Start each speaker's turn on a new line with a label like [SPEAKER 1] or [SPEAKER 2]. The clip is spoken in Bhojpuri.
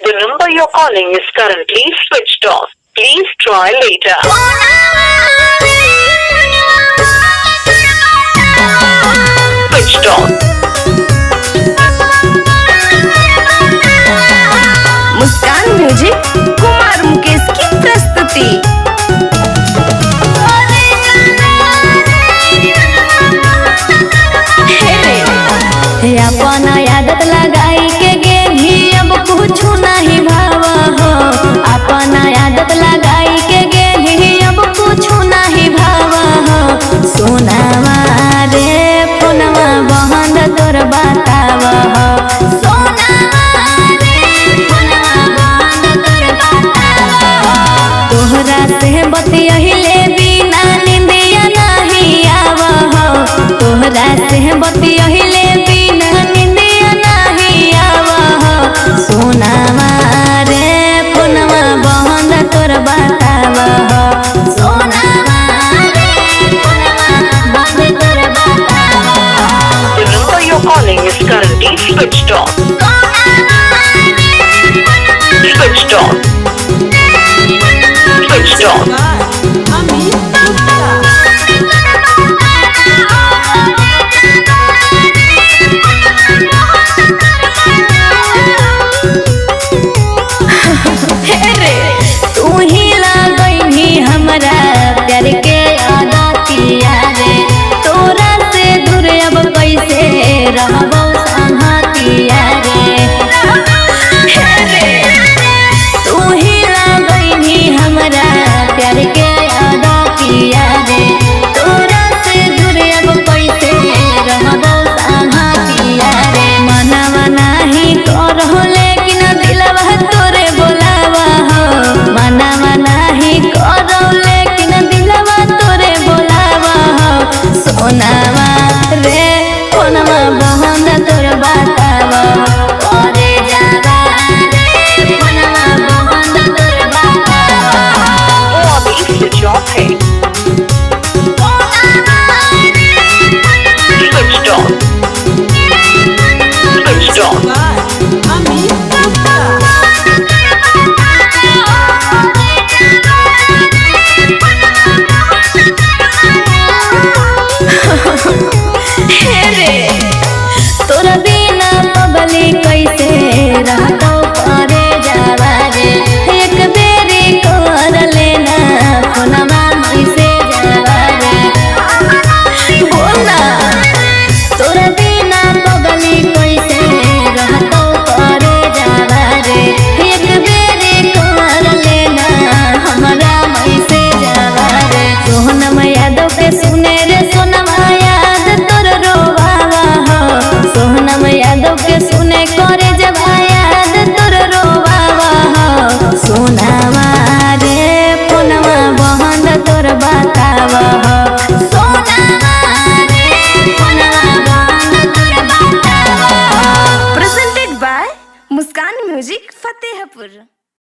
[SPEAKER 1] The number you're calling is currently switched off. Please try later. Switched off.
[SPEAKER 2] Muskan music Kumar Mukesh की प्रस्तुति। अपन आदत लगाई के गेंधी अब कुछ नहीं भाव हो। अपन आदत लगाई के गेंधी अब कुछ नहीं भाव हो। सोनावा रे फोनवा बहन तोर बताव हो। सोनावा रे फोनवा बहन तोर बताव हो। तोहरा से बतियहिले बिना निंदिया नहीं आव हो। तोहरा से बतियहिले सोनावा रे फोनवा बहन तोर बताव हो। सोनावा रे फोनवा बहन तोर बताव हो।
[SPEAKER 1] The number you're calling is currently switched off.